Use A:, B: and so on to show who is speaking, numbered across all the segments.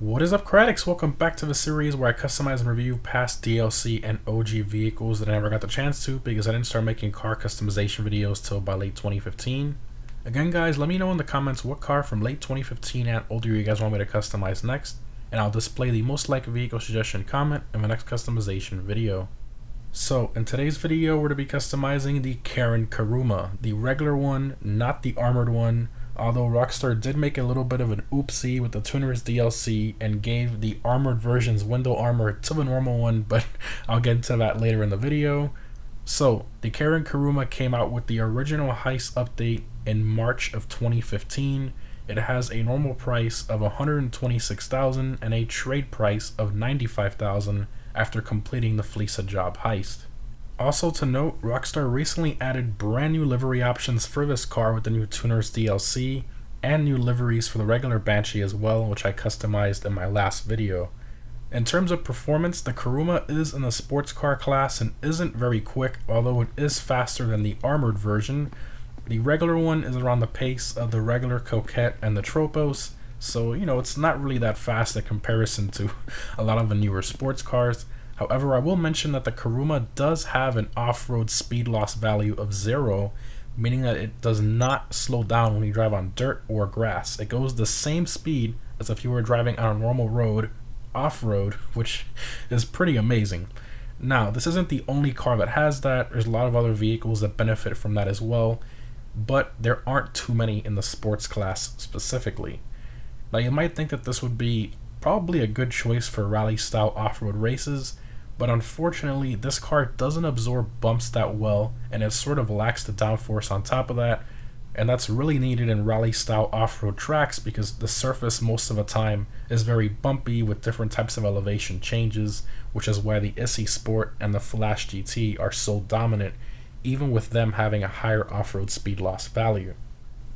A: What is up, Critics? Welcome back to the series where I customize and review past DLC and OG vehicles that I never got the chance to because I didn't start making car customization videos till by late 2015. Again, guys, let me know in the comments what car from late 2015 and older you guys want me to customize next, and I'll display the most liked vehicle suggestion comment in the next customization video. So, in today's video, we're to be customizing the Karin Kuruma, the regular one, not the armored one. Although Rockstar did make a little bit of an oopsie with the Tuners DLC and gave the armored version's window armor to the normal one, but I'll get into that later in the video. So, the Karin Kuruma came out with the original Heist update in March of 2015. It has a normal price of $126,000 and a trade price of $95,000 after completing the Fleece job heist. Also to note, Rockstar recently added brand new livery options for this car with the new Tuners DLC, and new liveries for the regular Banshee as well, which I customized in my last video. In terms of performance, the Kuruma is in the sports car class and isn't very quick, although it is faster than the armored version. The regular one is around the pace of the regular Coquette and the Tropos, so it's not really that fast in comparison to a lot of the newer sports cars. However, I will mention that the Kuruma does have an off-road speed loss value of 0, meaning that it does not slow down when you drive on dirt or grass. It goes the same speed as if you were driving on a normal road, off-road, which is pretty amazing. Now, this isn't the only car that has that. There's a lot of other vehicles that benefit from that as well, but there aren't too many in the sports class specifically. Now, you might think that this would be probably a good choice for rally-style off-road races, but unfortunately this car doesn't absorb bumps that well, and it sort of lacks the downforce on top of that, and that's really needed in rally style off-road tracks because the surface most of the time is very bumpy with different types of elevation changes, which is why the Issy Sport and the Flash GT are so dominant, even with them having a higher off-road speed loss value.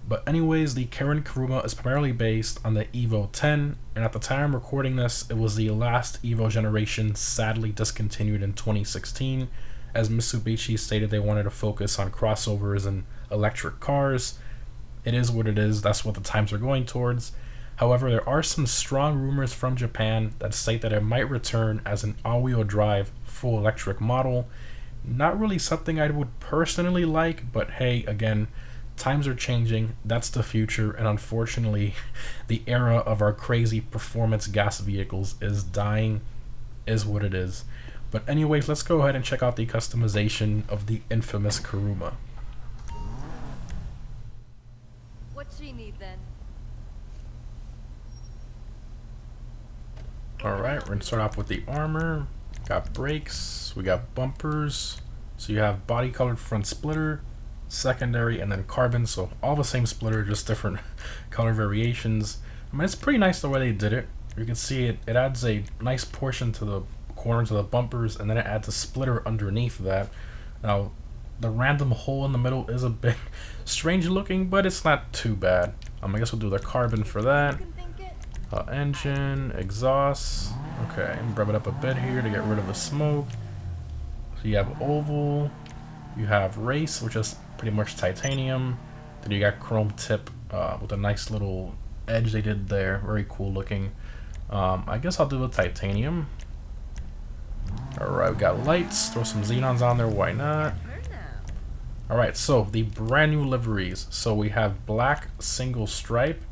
A: But anyways, the Karin Kuruma is primarily based on the Evo 10, and at the time I'm recording this, it was the last Evo generation, sadly discontinued in 2016, as Mitsubishi stated they wanted to focus on crossovers and electric cars. It is what it is, that's what the times are going towards. However, there are some strong rumors from Japan that state that it might return as an all-wheel drive, full electric model. Not really something I would personally like, but hey, again, times are changing, that's the future, and unfortunately the era of our crazy performance gas vehicles is dying, is what it is. But anyways, let's go ahead and check out the customization of the infamous Kuruma.
B: What she need then?
A: Alright, we're gonna start off with the armor. Got brakes, we got bumpers, so you have body colored front splitter, secondary, and then carbon, so all the same splitter, just different color variations. I mean, it's pretty nice the way they did it. You can see it adds a nice portion to the corners of the bumpers, and then it adds a splitter underneath that. Now, the random hole in the middle is a bit strange looking, but it's not too bad. I guess we'll do the carbon for that. Engine, exhaust. Okay, rev it up a bit here to get rid of the smoke. So you have oval, you have race, which is pretty much titanium. Then you got chrome tip with a nice little edge they did there, very cool looking. I guess I'll do the titanium. Alright, we got lights, throw some xenons on there, why not? Alright, so the brand new liveries. So we have black single stripe,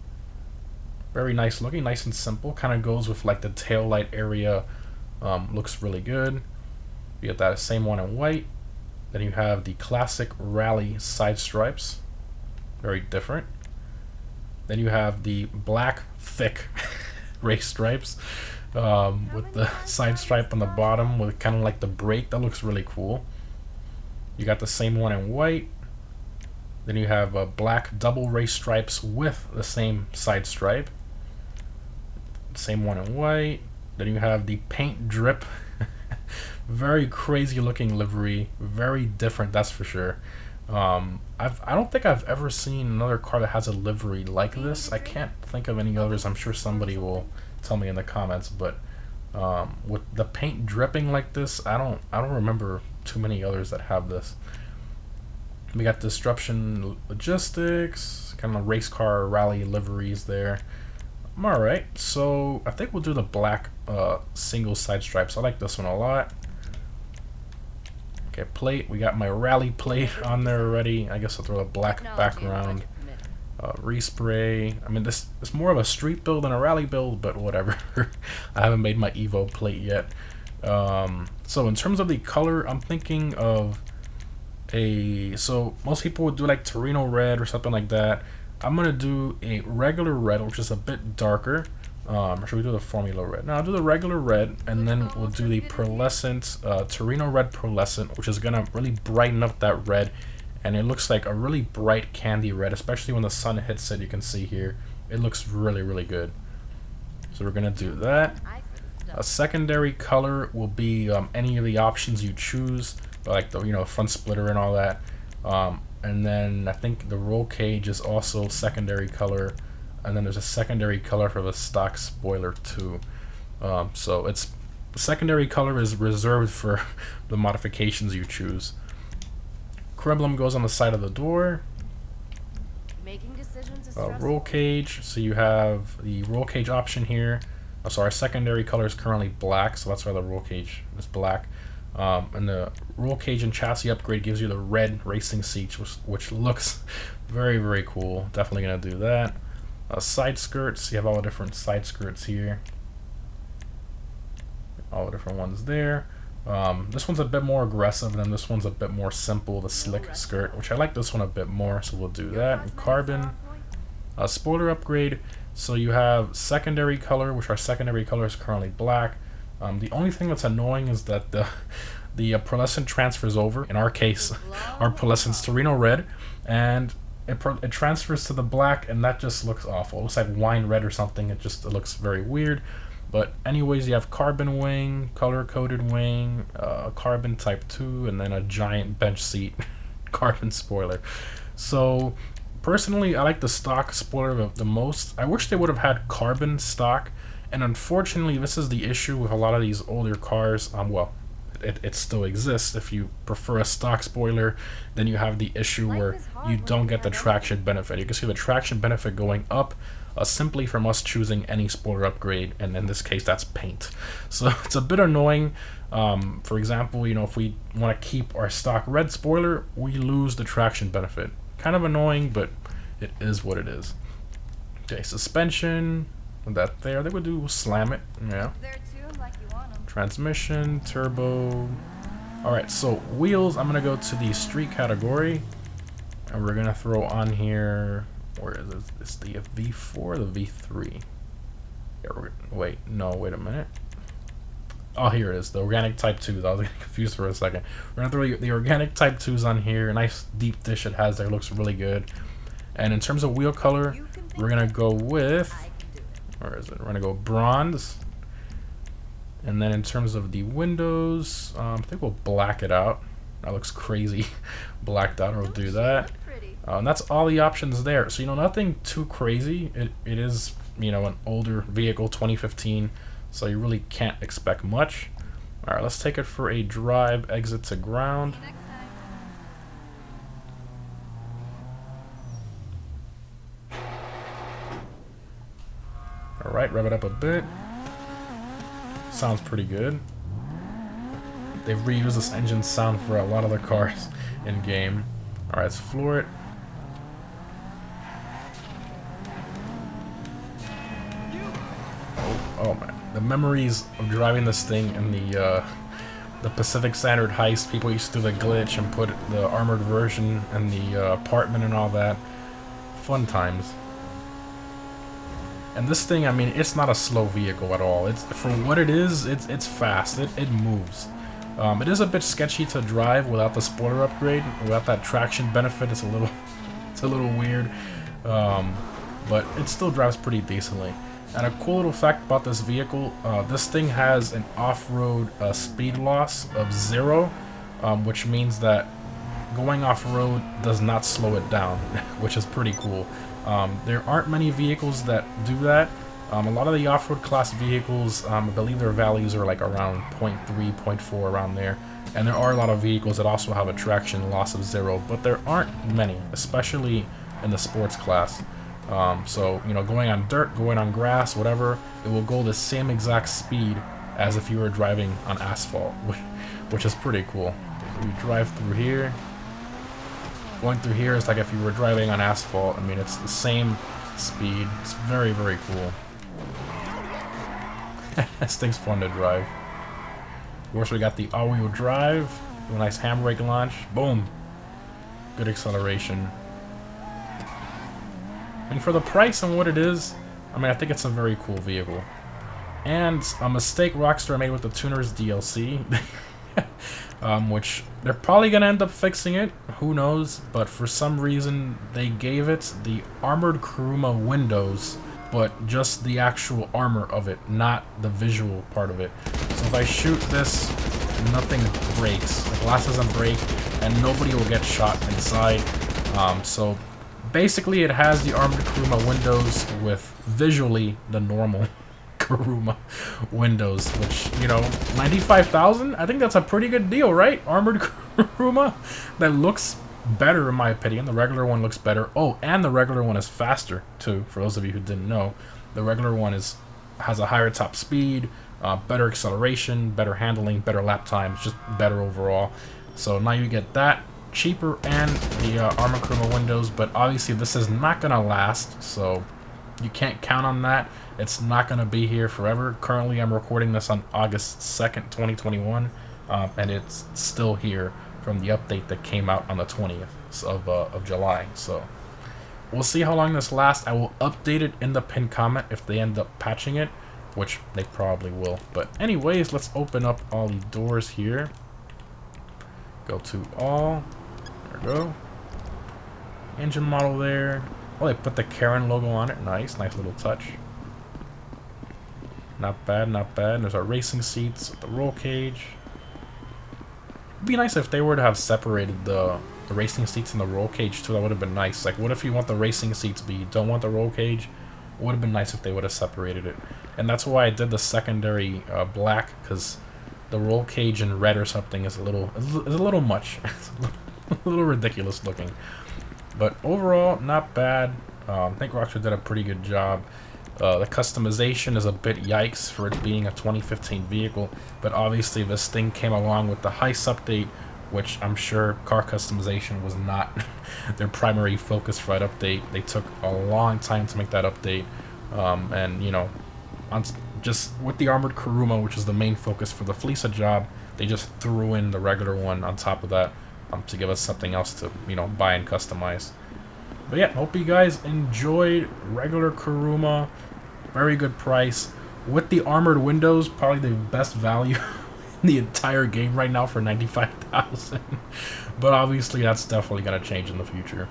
A: very nice looking, nice and simple, kind of goes with like the tail light area, looks really good. You get that same one in white. Then you have the classic rally side stripes, very different. Then you have the black thick race stripes with the side stripe on the bottom with kind of like the brake. That looks really cool. You got the same one in white. Then you have black double race stripes with the same side stripe. Same one in white. Then you have the paint drip. Very crazy looking livery, very different, that's for sure. I don't think I've ever seen another car that has a livery like this. I can't think of any others. I'm sure somebody will tell me in the comments, but with the paint dripping like this, I don't remember too many others that have this. We got Disruption Logistics, kind of race car rally liveries there. I'm alright. So I think we'll do the black single side stripes. I like this one a lot. Okay, plate. We got my rally plate on there already. I guess I'll throw a black background. Respray. I mean, this is more of a street build than a rally build, but whatever. I haven't made my Evo plate yet. So in terms of the color, I'm thinking of so most people would do like Torino red or something like that. I'm gonna do a regular red, which is a bit darker. Or should we do the formula red? No, I'll do the regular red, and then we'll do the pearlescent, Torino red pearlescent, which is gonna really brighten up that red. And it looks like a really bright candy red, especially when the sun hits it. You can see here, it looks really, really good. So we're gonna do that. A secondary color will be any of the options you choose, like the front splitter and all that. And then I think the roll cage is also secondary color, and then there's a secondary color for the stock spoiler too. So the secondary color is reserved for the modifications you choose. Emblem goes on the side of the door.
B: Making decisions is
A: Roll cage. So you have the roll cage option here. Oh, sorry, secondary color is currently black, so that's why the roll cage is black. And the roll cage and chassis upgrade gives you the red racing seats, which looks very, very cool. Definitely gonna do that. Side skirts. You have all the different side skirts here. All the different ones there. This one's a bit more aggressive, and then this one's a bit more simple, the slick skirt, which I like this one a bit more, so we'll do that. And carbon, spoiler upgrade, so you have secondary color, which our secondary color is currently black. The only thing that's annoying is that the pearlescent transfers over. In our case, our pearlescent's Torino red, and it transfers to the black, and that just looks awful. It looks like wine red or something. It looks very weird. But anyways, you have carbon wing, color-coded wing, carbon type 2, and then a giant bench seat carbon spoiler. So personally, I like the stock spoiler the most. I wish they would have had carbon stock, and unfortunately, this is the issue with a lot of these older cars. Well, it still exists. If you prefer a stock spoiler, then you have the issue where you don't get the traction benefit. You can see the traction benefit going up simply from us choosing any spoiler upgrade, and in this case that's paint. So it's a bit annoying. For example, if we want to keep our stock red spoiler, we lose the traction benefit. Kind of annoying, but it is what it is. Okay, suspension, that there, they would do slam it, yeah. Transmission, turbo. Alright, so wheels, I'm gonna go to the street category, and we're gonna throw on here, where is it? It's the V4 or the V3? Yeah, wait a minute. Oh, here it is, the organic type 2s. I was getting confused for a second. We're gonna throw the organic type 2s on here. A nice deep dish it has there, looks really good. And in terms of wheel color, we're gonna go with, where is it? We're gonna go bronze. And then in terms of the windows, I think we'll black it out. That looks crazy blacked out, or we'll do that. And that's all the options there. So, nothing too crazy. It is, an older vehicle, 2015, so you really can't expect much. All right, let's take it for a drive, exit to ground. All right, rev it up a bit. Sounds pretty good. They've reused this engine sound for a lot of the cars in game. Alright, let's floor it. Oh man, the memories of driving this thing in the Pacific Standard Heist. People used to do the glitch and put the armored version in the apartment and all that. Fun times. And this thing, I mean, it's not a slow vehicle at all. It's, for what it is, it's fast. It moves. It is a bit sketchy to drive without the spoiler upgrade. Without that traction benefit, it's a little weird. But it still drives pretty decently. And a cool little fact about this vehicle, this thing has an off-road speed loss of 0, which means that going off-road does not slow it down, which is pretty cool. There aren't many vehicles that do that. A lot of the off-road class vehicles, I believe their values are like around 0.3, 0.4, around there. And there are a lot of vehicles that also have a traction loss of 0, but there aren't many, especially in the sports class. So, you know, going on dirt, going on grass, whatever, it will go the same exact speed as if you were driving on asphalt, which is pretty cool. We drive through here. Going through here is like if you were driving on asphalt. I mean, it's the same speed. It's very, very cool. This thing's fun to drive. Of course, we got the all-wheel drive. A nice handbrake launch. Boom. Good acceleration. And for the price and what it is, I mean, I think it's a very cool vehicle. And a mistake Rockstar made with the Tuners DLC, which they're probably going to end up fixing it. Who knows? But for some reason, they gave it the Armored Kuruma windows, but just the actual armor of it, not the visual part of it. So if I shoot this, nothing breaks. The glass doesn't break, and nobody will get shot inside. So basically, it has the Armored Kuruma windows with visually the normal Kuruma windows, which, you know, 95,000? I think that's a pretty good deal, right? Armored Kuruma? That looks better in my opinion. The regular one looks better. Oh, and the regular one is faster too, for those of you who didn't know. The regular one has a higher top speed, better acceleration, better handling, better lap times, just better overall. So now you get that, cheaper, and the Armored Kuruma windows, but obviously this is not going to last, so you can't count on that. It's not going to be here forever. Currently, I'm recording this on August 2nd, 2021, and it's still here from the update that came out on the 20th of July. So we'll see how long this lasts. I will update it in the pinned comment if they end up patching it, which they probably will. But anyways, let's open up all the doors here. Go to all. There we go. Engine model there. Oh, they put the Karin logo on it. Nice little touch. Not bad, not bad. There's our racing seats with the roll cage. It'd be nice if they were to have separated the racing seats and the roll cage too. That would have been nice. Like, what if you want the racing seats but you don't want the roll cage? It would have been nice if they would have separated it. And that's why I did the secondary black, because the roll cage in red or something is a little much. It's a little ridiculous looking. But overall, not bad. I think Rockstar did a pretty good job. The customization is a bit yikes for it being a 2015 vehicle, but obviously this thing came along with the Heists update, which I'm sure car customization was not their primary focus for that update. They took a long time to make that update, and you know, just with the Armored Kuruma, which is the main focus for the Fleeca job, they just threw in the regular one on top of that to give us something else to, you know, buy and customize. But yeah, hope you guys enjoyed regular Kuruma. Very good price. With the armored windows, probably the best value in the entire game right now for 95,000. But obviously that's definitely going to change in the future.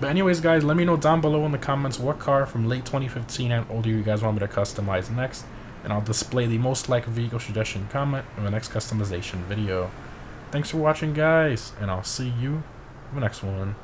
A: But anyways, guys, let me know down below in the comments what car from late 2015 and older you guys want me to customize next. And I'll display the most liked vehicle suggestion comment in the next customization video. Thanks for watching, guys, and I'll see you in the next one.